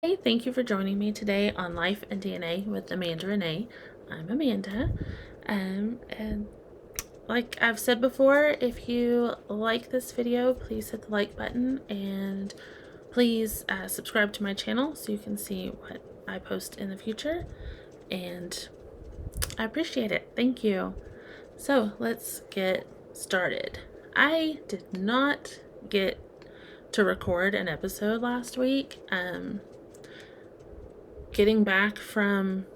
Hey, thank you for joining me today on Life and DNA with Amanda Renee. I'm Amanda. And like I've said before, if you like this video, please hit the like button and please subscribe to my channel so you can see what I post in the future. And I appreciate it. Thank you. So let's get started. I did not get to record an episode last week. Getting back from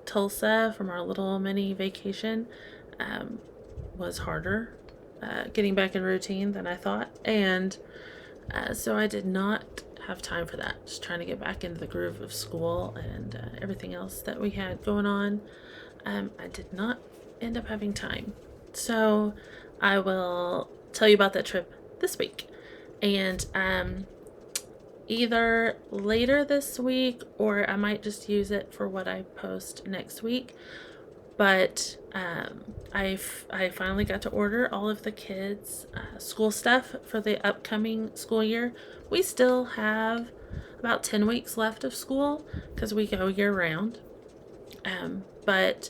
Tulsa from our little mini vacation um, was harder getting back in routine than I thought. And so I did not have time for that. Just trying to get back into the groove of school and everything else that we had going on. I did not end up having time. So I will tell you about that trip this week. And either later this week or I might just use it for what I post next week. But I finally got to order all of the kids' school stuff for the upcoming school year. We still have about 10 weeks left of school because we go year round. But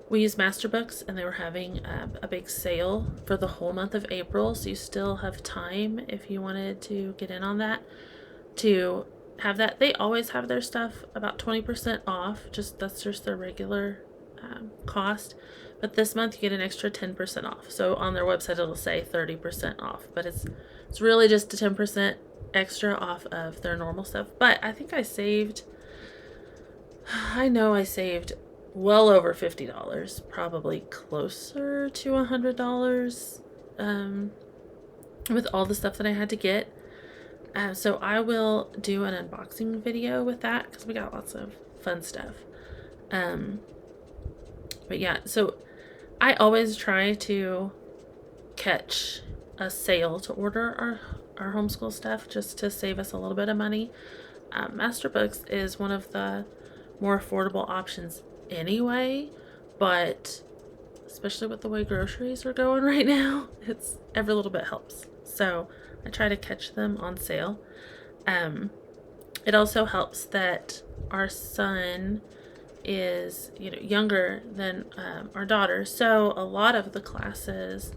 we use Masterbooks and they were having a big sale for the whole month of April. So you still have time if you wanted to get in on that to have that. They always have their stuff about 20% off. That's just their regular cost. But this month you get an extra 10% off. So on their website it'll say 30% off, but it's really just a 10% extra off of their normal stuff. But I think I know I saved well over $50, probably closer to $100 with all the stuff that I had to get. So I will do an unboxing video with that because we got lots of fun stuff. But yeah, so I always try to catch a sale to order our homeschool stuff just to save us a little bit of money. Masterbooks is one of the more affordable options anyway, but especially with the way groceries are going right now, it's every little bit helps. So I try to catch them on sale. It also helps that our son is younger than our daughter, so a lot of the classes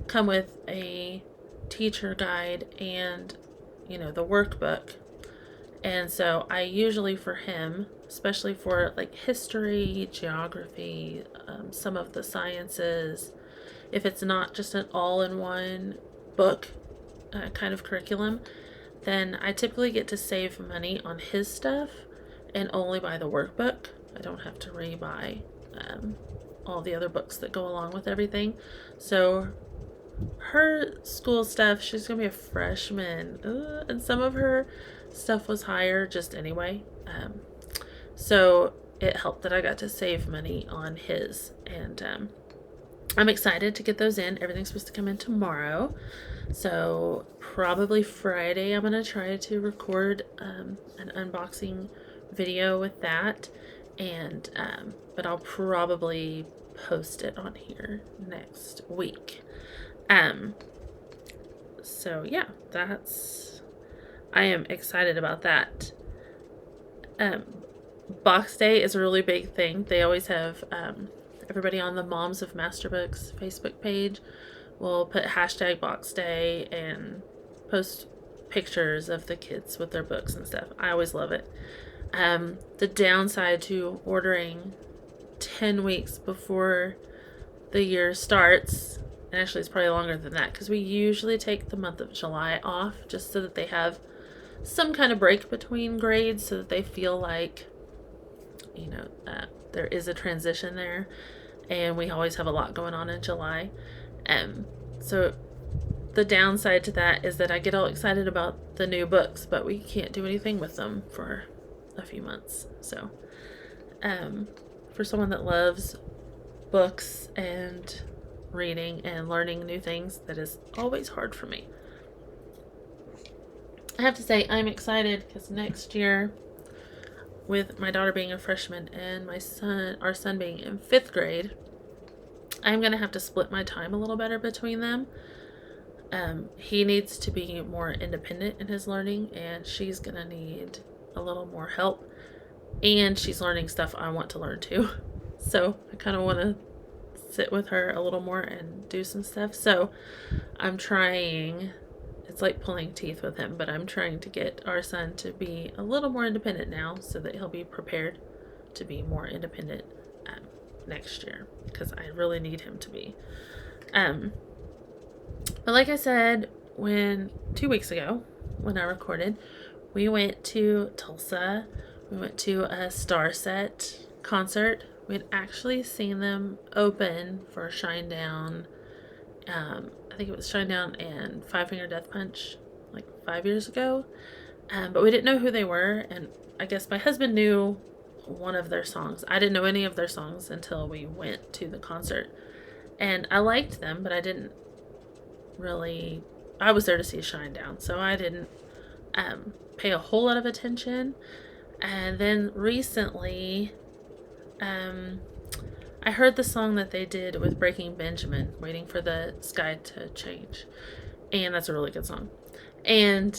come with a teacher guide and the workbook. And so I usually, for him, especially for like history, geography, some of the sciences, if it's not just an all-in-one book kind of curriculum, then I typically get to save money on his stuff and only buy the workbook. I don't have to re-buy all the other books that go along with everything. So her school stuff, she's going to be a freshman, and some of her stuff was higher just anyway. So it helped that I got to save money on his, and I'm excited to get those in. Everything's supposed to come in tomorrow, so probably Friday I'm going to try to record an unboxing video with that, and but I'll probably post it on here next week. So yeah, I am excited about that. Box Day is a really big thing. They always have everybody on the Moms of Masterbooks Facebook page will put hashtag Box Day and post pictures of the kids with their books and stuff. I always love it. The downside to ordering 10 weeks before the year starts, and actually it's probably longer than that because we usually take the month of July off just so that they have some kind of break between grades so that they feel like there is a transition there, and we always have a lot going on in July. So the downside to that is that I get all excited about the new books, but we can't do anything with them for a few months. So for someone that loves books and reading and learning new things, that is always hard for me. I have to say I'm excited because next year, with my daughter being a freshman and our son being in 5th grade, I'm going to have to split my time a little better between them. He needs to be more independent in his learning, and she's going to need a little more help, and she's learning stuff I want to learn too. So I kind of want to sit with her a little more and do some stuff. So I'm trying, it's like pulling teeth with him, but I'm trying to get our son to be a little more independent now so that he'll be prepared to be more independent next year, because I really need him to be. But like I said, 2 weeks ago, when I recorded, we went to Tulsa. We went to a Starset concert. We'd actually seen them open for Shinedown. I think it was Shinedown and Five Finger Death Punch like 5 years ago. But we didn't know who they were, and I guess my husband knew one of their songs. I didn't know any of their songs until we went to the concert. And I liked them, but I didn't really... I was there to see Shinedown, so I didn't pay a whole lot of attention. And then recently, I heard the song that they did with Breaking Benjamin, Waiting for the Sky to Change. And that's a really good song. And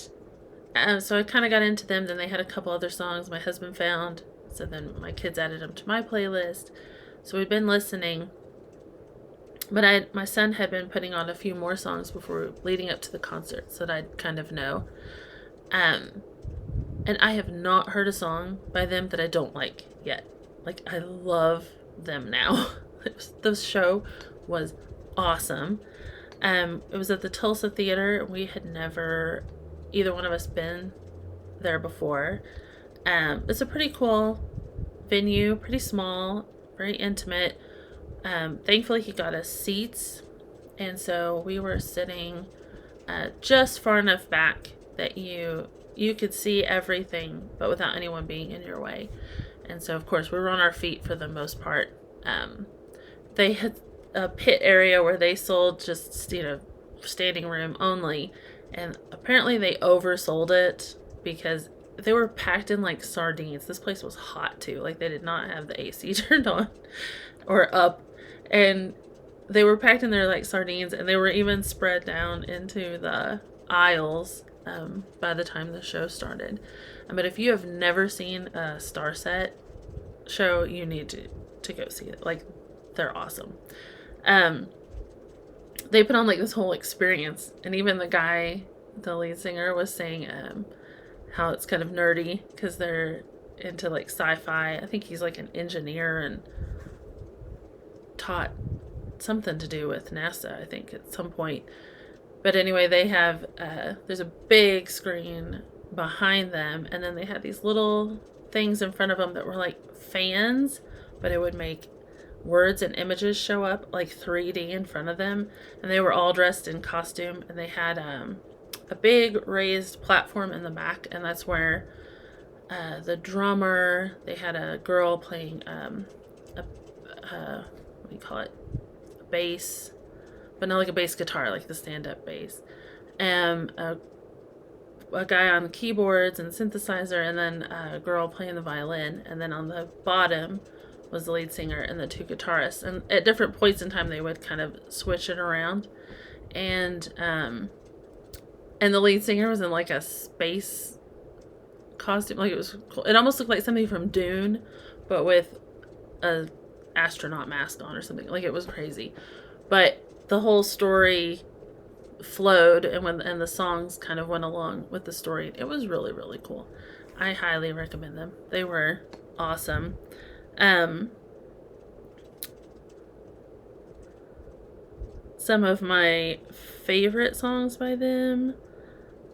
so I kind of got into them. Then they had a couple other songs my husband found. So then my kids added them to my playlist. So we've been listening. But my son had been putting on a few more songs before leading up to the concert so that I'd kind of know. And I have not heard a song by them that I don't like yet. Like, I love them now. The show was awesome. It was at the Tulsa Theater. We had never, either one of us, been there before. It's a pretty cool venue, pretty small, very intimate. Thankfully, he got us seats, and so we were sitting just far enough back that you could see everything, but without anyone being in your way. And so, of course, we were on our feet for the most part. They had a pit area where they sold just, standing room only, and apparently they oversold it because they were packed in like sardines. This place was hot too. Like, they did not have the AC turned on or up, and they were packed in there like sardines, and they were even spread down into the aisles by the time the show started. But if you have never seen a Starset show, you need to go see it. Like, they're awesome. They put on like this whole experience, and even the lead singer, was saying how it's kind of nerdy because they're into like sci-fi. I think he's like an engineer and taught something to do with NASA, I think, at some point. But anyway, they have there's a big screen behind them, and then they had these little things in front of them that were like fans, but it would make words and images show up like 3D in front of them, and they were all dressed in costume, and they had a big raised platform in the back, and that's where the drummer, they had a girl playing what do you call it, a bass, but not like a bass guitar, like the stand-up bass, and a guy on the keyboards and synthesizer, and then a girl playing the violin, and then on the bottom was the lead singer and the two guitarists, and at different points in time they would kind of switch it around, and the lead singer was in like a space costume. Like, it was cool. It almost looked like something from Dune, but with a astronaut mask on or something. Like, it was crazy, but the whole story flowed, and the songs kind of went along with the story. It was really, really cool. I highly recommend them. They were awesome. Some of my favorite songs by them,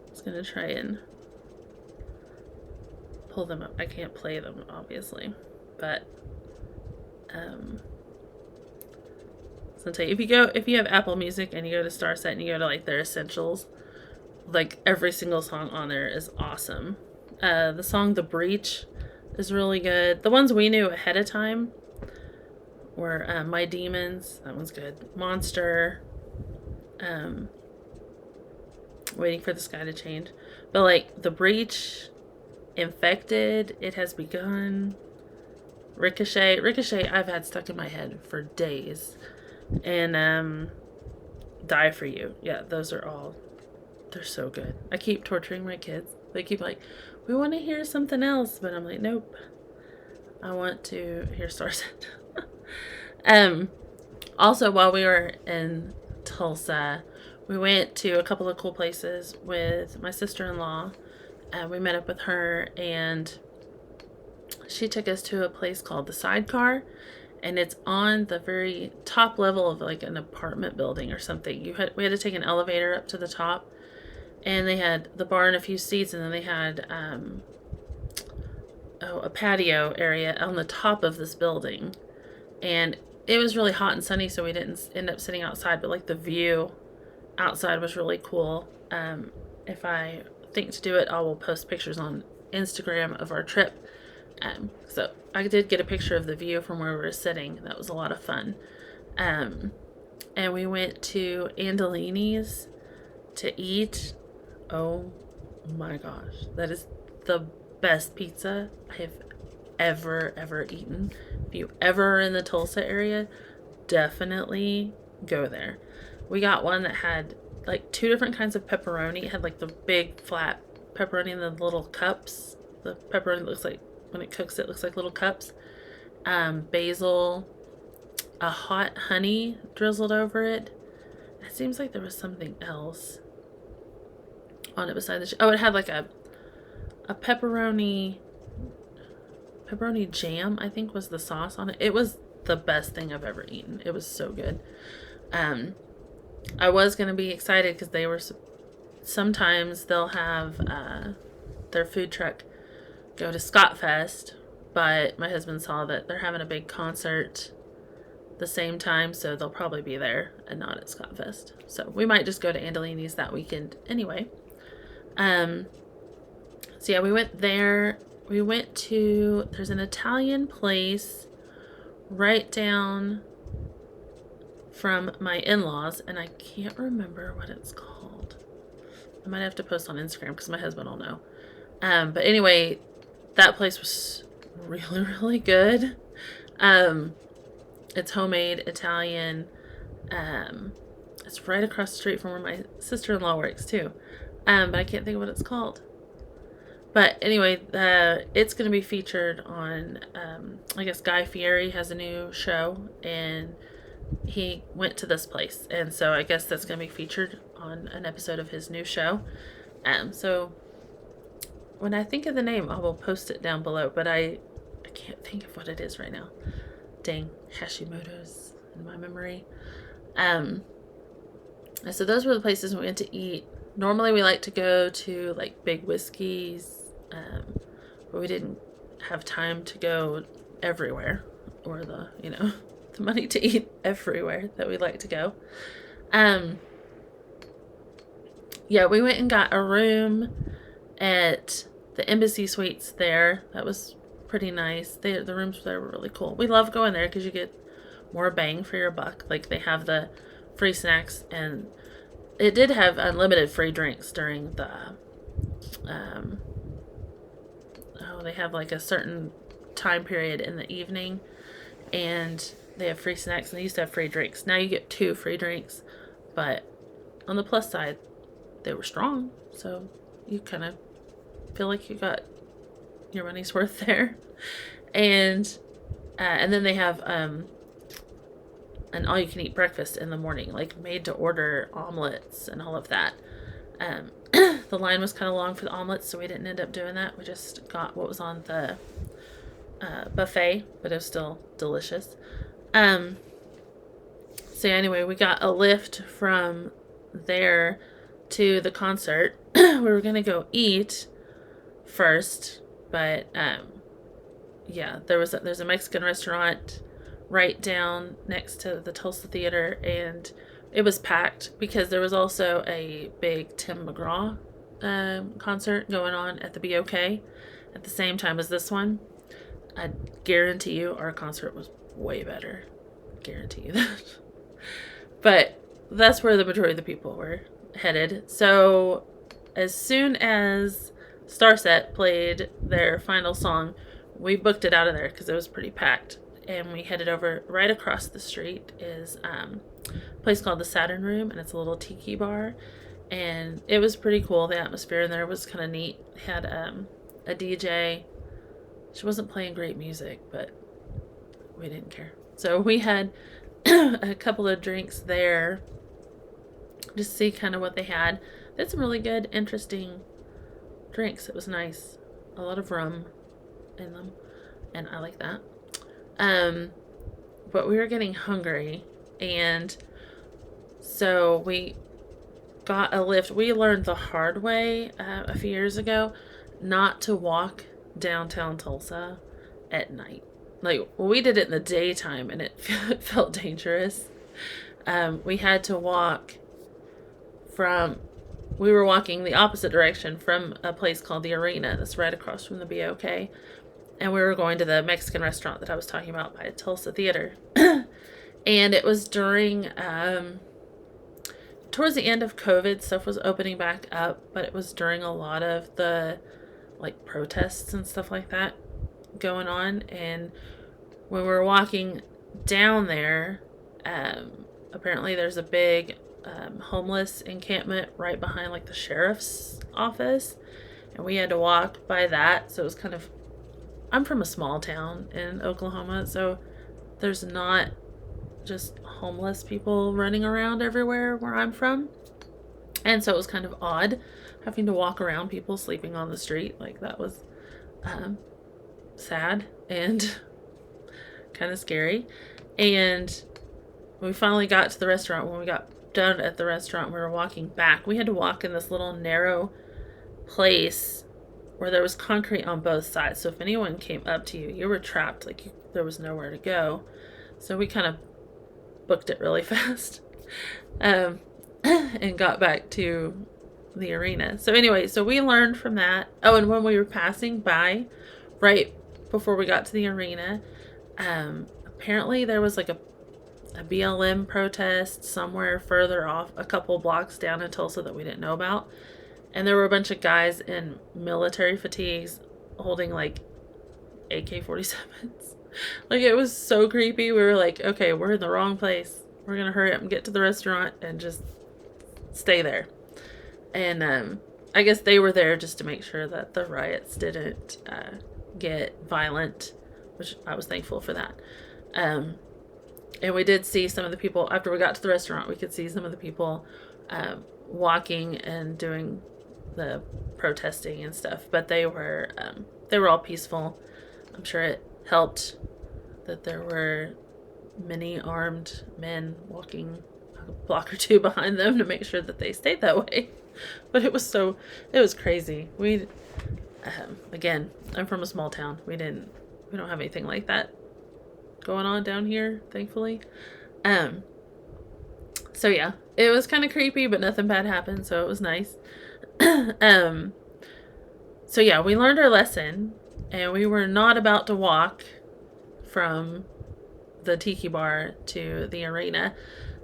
I was gonna try and pull them up. I can't play them, obviously, but so I'll tell you, if you have Apple Music and you go to Starset and you go to like their essentials, like every single song on there is awesome. The song "The Breach" is really good. The ones we knew ahead of time were "My Demons." That one's good. "Monster." "Waiting for the Sky to Change." But like "The Breach," "Infected," "It Has Begun," Ricochet, I've had stuck in my head for days. And "Die for You." Yeah, those are all, they're so good. I keep torturing my kids They keep like, we want to hear something else, but I'm like, nope. I want to hear Starset. Also, while we were in Tulsa, we went to a couple of cool places with my sister-in-law. We met up with her, and she took us to a place called the Sidecar, and it's on the very top level of like an apartment building or something. We had to take an elevator up to the top, and they had the bar and a few seats, and then they had a patio area on the top of this building. And it was really hot and sunny, so we didn't end up sitting outside, but like the view outside was really cool. If I think to do it, I will post pictures on Instagram of our trip. So I did get a picture of the view from where we were sitting. That was a lot of fun. And we went to Andolini's to eat. Oh my gosh, that is the best pizza I have ever eaten. If you ever are in the Tulsa area, definitely go there. We got one that had like 2 different kinds of pepperoni. It had like the big flat pepperoni in the little cups. The pepperoni looks like, when it cooks, it looks like little cups. Basil, a hot honey drizzled over it. It seems like there was something else on it beside the it had like a pepperoni jam, I think, was the sauce on it. It was the best thing I've ever eaten. It was so good. I was going to be excited because they were, sometimes they'll have their food truck go to Scott Fest, but my husband saw that they're having a big concert the same time, so they'll probably be there and not at Scott Fest. So we might just go to Andolini's that weekend anyway. So yeah, we went there. We went to, there's an Italian place right down from my in-laws, and I can't remember what it's called. I might have to post on Instagram because my husband will know. But anyway, that place was really good. It's homemade Italian. It's right across the street from where my sister-in-law works too. But I can't think of what it's called. But anyway, it's going to be featured on, I guess Guy Fieri has a new show, and he went to this place. And so I guess that's going to be featured on an episode of his new show. So when I think of the name, I will post it down below. But I can't think of what it is right now. Dang, Hashimoto's in my memory. So those were the places we went to eat. Normally we like to go to like Big Whiskey's, but we didn't have time to go everywhere, or the money to eat everywhere that we'd like to go. Yeah, we went and got a room at the Embassy Suites there. That was pretty nice. The rooms there were really cool. We love going there because you get more bang for your buck. Like, they have the free snacks, and it did have unlimited free drinks during the they have like a certain time period in the evening, and they have free snacks, and they used to have free drinks. Now you get 2 free drinks, but on the plus side, they were strong, so you kind of feel like you got your money's worth there. And then they have an all-you-can-eat breakfast in the morning, like made-to-order omelets and all of that. The line was kind of long for the omelets, so we didn't end up doing that. We just got what was on the buffet, but it was still delicious. So anyway, we got a lift from there to the concert. We were going to go eat first, but yeah, there's a Mexican restaurant right down next to the Tulsa Theater, and it was packed because there was also a big Tim McGraw concert going on at the BOK at the same time as this one. I guarantee you our concert was way better. Guarantee you that. But that's where the majority of the people were headed. So as soon as Starset played their final song, we booked it out of there because it was pretty packed. And we headed over. Right across the street is a place called the Saturn Room, and it's a little tiki bar. and it was pretty cool. The atmosphere in there was kind of neat. Had a DJ. She wasn't playing great music, but we didn't care. So we had a couple of drinks there, just to see kind of what they had. They had some really good, interesting drinks. It was nice. A lot of rum in them, and I like that. But we were getting hungry, and so we got a lift. We learned the hard way a few years ago not to walk downtown Tulsa at night. Like, well, we did it in the daytime, and it felt dangerous. We had to walk from, we were walking the opposite direction from a place called the Arena that's right across from the BOK. And we were going to the Mexican restaurant that I was talking about by Tulsa Theater. And it was during, towards the end of COVID, stuff was opening back up, but it was during a lot of the, like, protests and stuff like that going on. And when we were walking down there, apparently there's a big homeless encampment right behind, like, the sheriff's office, and we had to walk by that. So it was kind of, I'm from a small town in Oklahoma, so there's not just homeless people running around everywhere where I'm from. And so it was kind of odd having to walk around people sleeping on the street. Like, that was sad and kind of scary. And when we finally got to the restaurant, when we got done at the restaurant, we were walking back. We had to walk in this little narrow place where there was concrete on both sides. So if anyone came up to you, you were trapped. Like, there was nowhere to go. So we kind of booked it really fast and got back to the Arena. So anyway, so we learned from that. Oh, and when we were passing by right before we got to the Arena, apparently there was like a BLM protest somewhere further off, a couple blocks down in Tulsa that we didn't know about. And there were a bunch of guys in military fatigues holding, like, AK-47s. Like, it was so creepy. We were like, okay, we're in the wrong place. We're going to hurry up and get to the restaurant and just stay there. And I guess they were there just to make sure that the riots didn't get violent, which I was thankful for that. And we did see some of the people, after we got to the restaurant, we could see some of the people walking and doing the protesting and stuff. But they were all peaceful. I'm sure it helped that there were many armed men walking a block or two behind them to make sure that they stayed that way. But it was crazy. We, again, I'm from a small town. We don't have anything like that going on down here, thankfully. So yeah, it was kind of creepy, but nothing bad happened, so it was nice. So yeah, we learned our lesson, and we were not about to walk from the tiki bar to the Arena,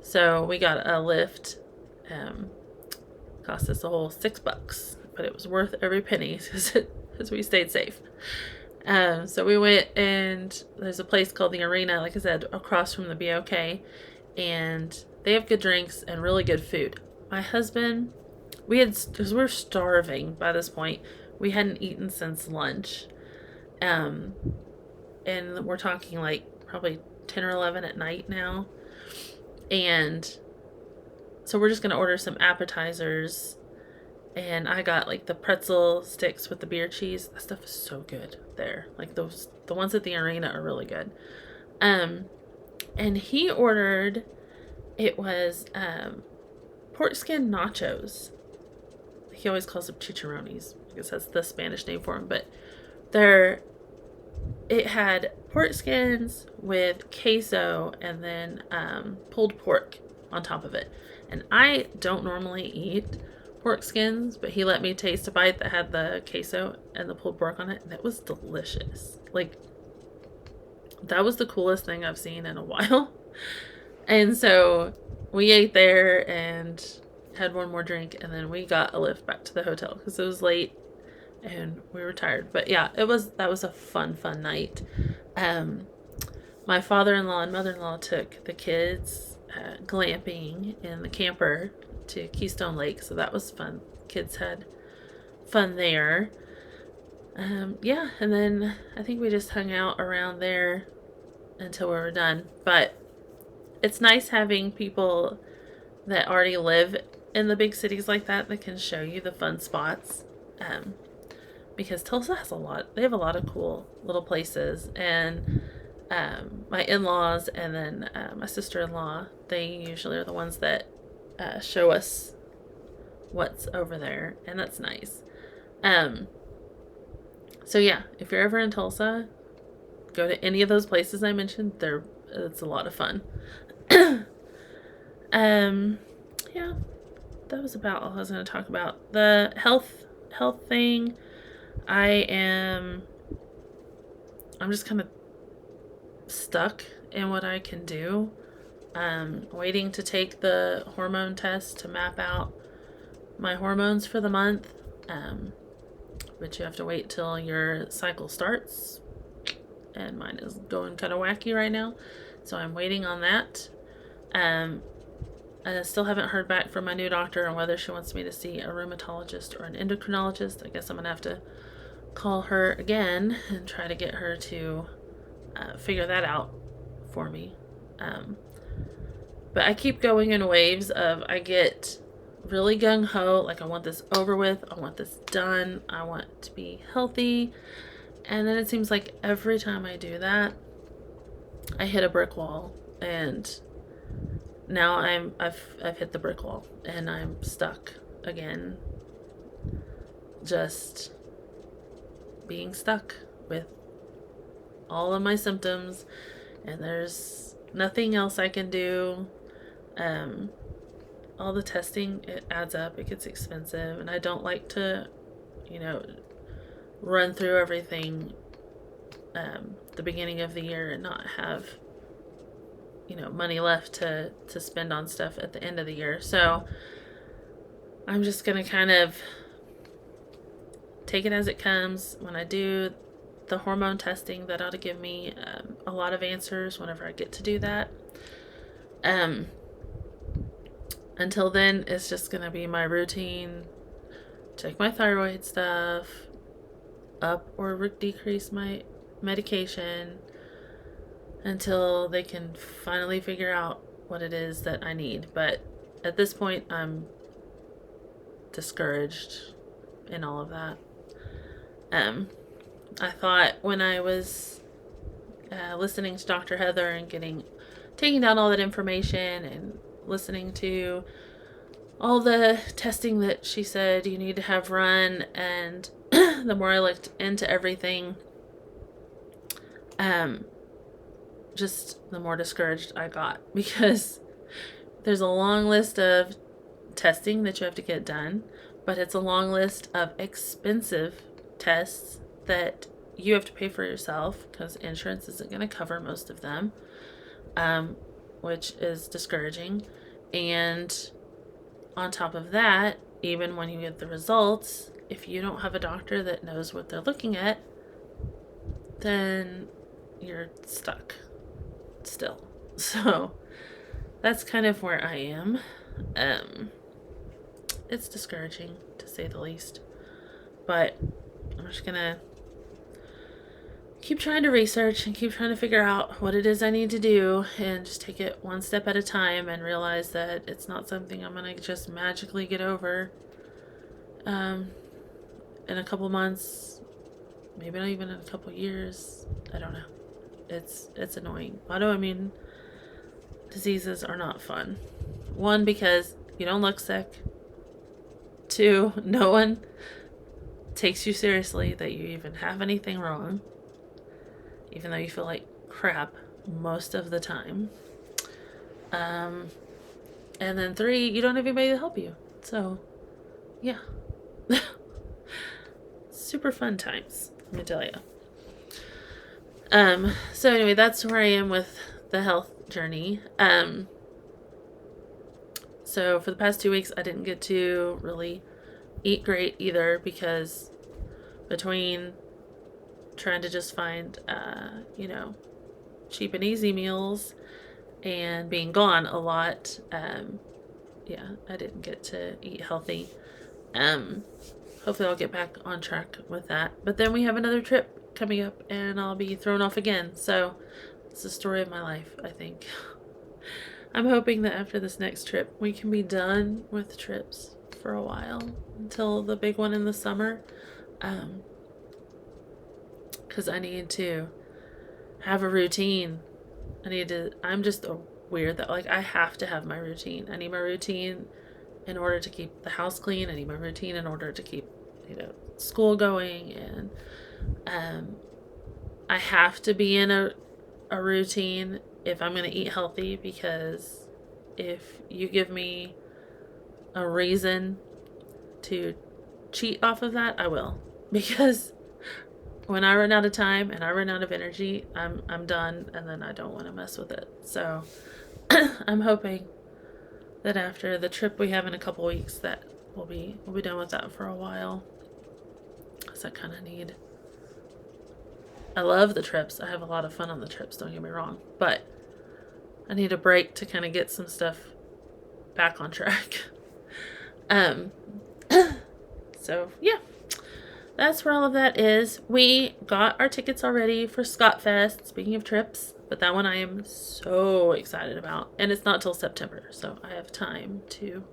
so we got a lift. Cost us a whole $6, but it was worth every penny because we stayed safe. So we went, and there's a place called the Arena, like I said, across from the BOK, and they have good drinks and really good food. My husband, because we're starving by this point, we hadn't eaten since lunch. And we're talking like probably 10 or 11 at night now. And so we're just going to order some appetizers. And I got like the pretzel sticks with the beer cheese. That stuff is so good there. Like the ones at the Arena are really good. And he ordered, it was pork skin nachos. He always calls them chicharrones. I guess that's the Spanish name for them. But it had pork skins with queso and then pulled pork on top of it. And I don't normally eat pork skins, but he let me taste a bite that had the queso and the pulled pork on it, and it was delicious. Like, that was the coolest thing I've seen in a while. And so we ate there and had one more drink, and then we got a lift back to the hotel because it was late and we were tired. But yeah, that was a fun night. My father-in-law and mother-in-law took the kids glamping in the camper to Keystone Lake, so that was fun. Kids had fun there. Yeah, and then I think we just hung out around there until we were done. But it's nice having people that already live in the big cities like that can show you the fun spots. Because Tulsa has they have a lot of cool little places. And my in-laws and then my sister-in-law, they usually are the ones that show us what's over there, and that's nice. So yeah, if you're ever in Tulsa, go to any of those places I mentioned. It's a lot of fun. Yeah, that was about all I was going to talk about. The health thing, I'm just kind of stuck in what I can do. Waiting to take the hormone test to map out my hormones for the month. But you have to wait till your cycle starts, and mine is going kind of wacky right now, so I'm waiting on that. And I still haven't heard back from my new doctor on whether she wants me to see a rheumatologist or an endocrinologist. I guess I'm gonna have to call her again and try to get her to figure that out for me. But I keep going in waves of I get really gung-ho, like I want this over with, I want this done, I want to be healthy, and then it seems like every time I do that, I hit a brick wall, and now I've hit the brick wall, and I'm stuck again, just being stuck with all of my symptoms, and there's nothing else I can do. All the testing, it adds up, it gets expensive, and I don't like to, run through everything the beginning of the year and not have, money left to spend on stuff at the end of the year. So I'm just going to kind of take it as it comes. When I do the hormone testing, that ought to give me a lot of answers whenever I get to do that. Until then, it's just going to be my routine. Check my thyroid stuff, up or decrease my medication until they can finally figure out what it is that I need. But at this point, I'm discouraged in all of that. I thought when I was listening to Dr. Heather and taking down all that information and listening to all the testing that she said you need to have run, and the more I looked into everything, just the more discouraged I got, because there's a long list of testing that you have to get done, but it's a long list of expensive tests that you have to pay for yourself because insurance isn't going to cover most of them, which is discouraging. And on top of that, even when you get the results, if you don't have a doctor that knows what they're looking at, then you're stuck still. So that's kind of where I am. It's discouraging, to say the least. But I'm just gonna keep trying to research and keep trying to figure out what it is I need to do, and just take it one step at a time and realize that it's not something I'm going to just magically get over in a couple months, maybe not even in a couple years. I don't know. It's annoying. Autoimmune diseases are not fun. One, because you don't look sick. Two, no one takes you seriously that you even have anything wrong, even though you feel like crap most of the time. And then three, you don't have anybody to help you. So, yeah. Super fun times, let me tell you. So anyway, that's where I am with the health journey. So for the past 2 weeks, I didn't get to really eat great either, because between trying to just find, cheap and easy meals and being gone a lot, yeah, I didn't get to eat healthy. Hopefully I'll get back on track with that. But then we have another trip coming up and I'll be thrown off again. So it's the story of my life, I think. I'm hoping that after this next trip, we can be done with trips for a while until the big one in the summer. Because I need to have a routine. I'm just weird that, like, I have to have my routine. I need my routine in order to keep the house clean. I need my routine in order to keep, school going. And I have to be in a routine if I'm going to eat healthy, because if you give me a reason to cheat off of that, I will. Because when I run out of time and I run out of energy, I'm done, and then I don't want to mess with it. So I'm hoping that after the trip we have in a couple weeks that we'll be done with that for a while. Because I kind of need. I love the trips. I have a lot of fun on the trips, don't get me wrong. But I need a break to kind of get some stuff back on track. So, yeah. That's where all of that is. We got our tickets already for Scott Fest, speaking of trips. But that one I am so excited about. And it's not till September, so I have time to,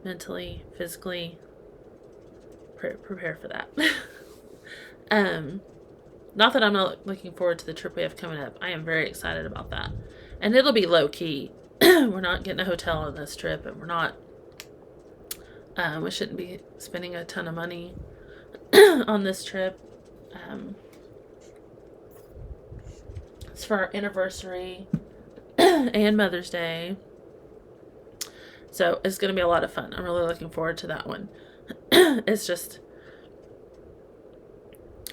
mentally, physically prepare for that. Not that I'm not looking forward to the trip we have coming up. I am very excited about that. And it'll be low key. We're not getting a hotel on this trip, and we're not, we shouldn't be spending a ton of money on this trip. It's for our anniversary and Mother's Day. So it's going to be a lot of fun. I'm really looking forward to that one. It's just,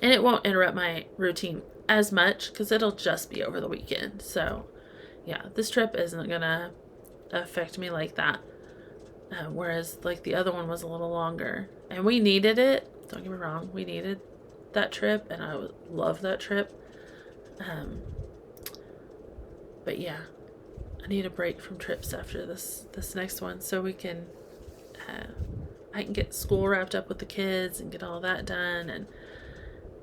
and it won't interrupt my routine as much because it'll just be over the weekend. So yeah, this trip isn't going to affect me like that. Whereas like the other one was a little longer, and we needed it. Don't get me wrong. We needed that trip, and I love that trip. But yeah, I need a break from trips after this next one, so we can, I can get school wrapped up with the kids and get all that done, and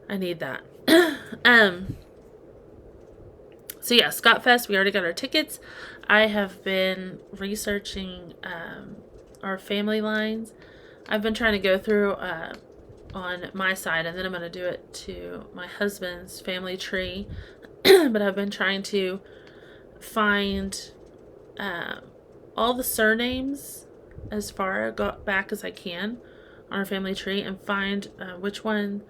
I need that. So yeah, Scott Fest, we already got our tickets. I have been researching our family lines. I've been trying to go through on my side, and then I'm going to do it to my husband's family tree. But I've been trying to find all the surnames as far back as I can on our family tree, and find which one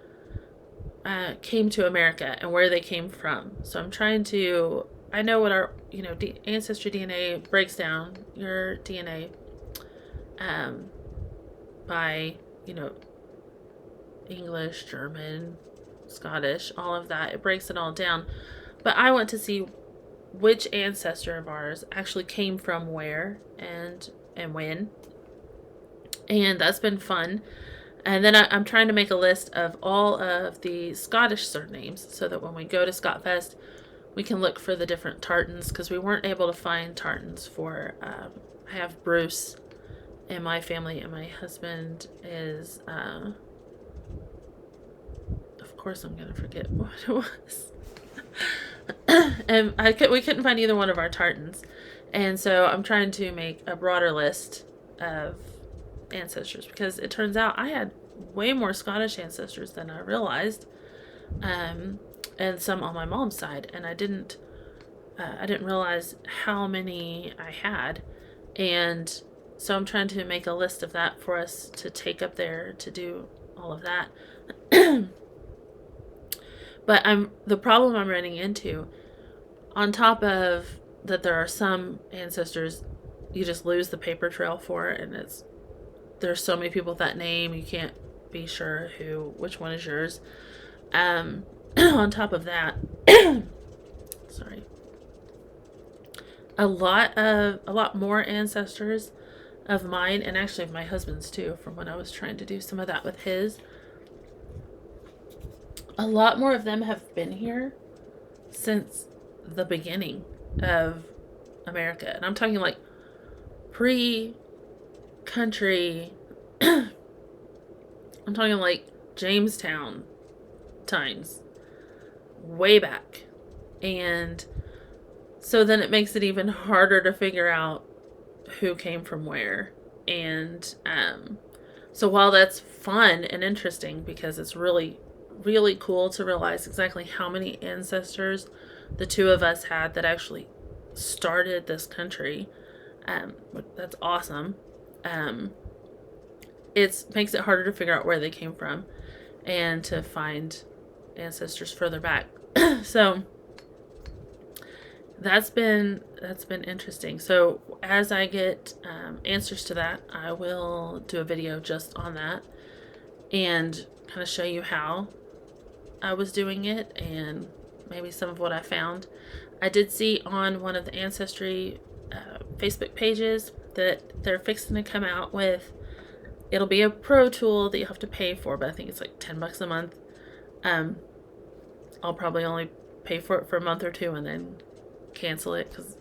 came to America and where they came from. So I'm trying to, I know what our, ancestry DNA breaks down your DNA by, English, German, Scottish, all of that. It breaks it all down. But I want to see which ancestor of ours actually came from where and when. And that's been fun. And then I'm trying to make a list of all of the Scottish surnames so that when we go to Scottfest, we can look for the different tartans, because we weren't able to find tartans for, I have Bruce in my family, and my husband is, of course I'm going to forget what it was. And we couldn't find either one of our tartans. And so I'm trying to make a broader list of ancestors, because it turns out I had way more Scottish ancestors than I realized, and some on my mom's side, and I didn't realize how many I had. And so I'm trying to make a list of that for us to take up there to do all of that. But the problem I'm running into, on top of that, there are some ancestors you just lose the paper trail for, and there's so many people with that name, you can't be sure which one is yours. On top of that, sorry, a lot more ancestors of mine, and actually of my husband's too, from when I was trying to do some of that with his. A lot more of them have been here since the beginning of America. And I'm talking like pre-country. I'm talking like Jamestown times, way back. And so then it makes it even harder to figure out who came from where. And so while that's fun and interesting because it's really, really cool to realize exactly how many ancestors the two of us had that actually started this country, that's awesome. It makes it harder to figure out where they came from and to find ancestors further back. So that's been interesting. So as I get answers to that, I will do a video just on that and kind of show you how I was doing it and maybe some of what I found. I did see on one of the Ancestry Facebook pages that they're fixing to come out with, it'll be a pro tool that you have to pay for, but I think it's like $10 a month. I'll probably only pay for it for a month or two and then cancel it because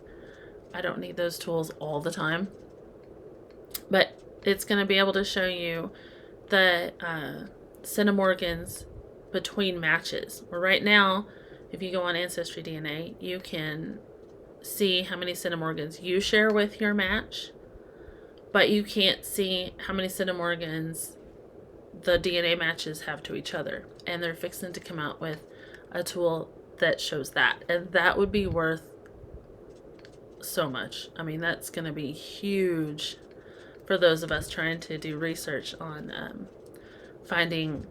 I don't need those tools all the time. But it's going to be able to show you the centimorgans between matches. Where right now, if you go on Ancestry DNA, you can see how many centimorgans you share with your match, but you can't see how many centimorgans the DNA matches have to each other. And they're fixing to come out with a tool that shows that. And that would be worth so much. I mean, that's going to be huge for those of us trying to do research on finding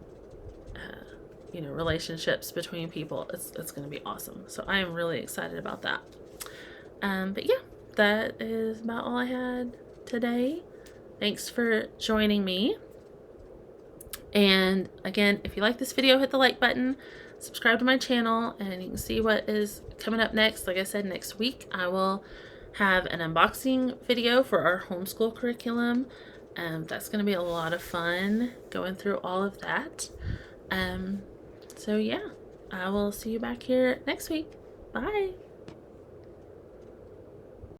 relationships between people. It's going to be awesome. So I am really excited about that. But yeah, that is about all I had today. Thanks for joining me. And again, if you like this video, hit the like button, subscribe to my channel, and you can see what is coming up next. Like I said, next week I will have an unboxing video for our homeschool curriculum. That's going to be a lot of fun going through all of that. So yeah, I will see you back here next week. Bye.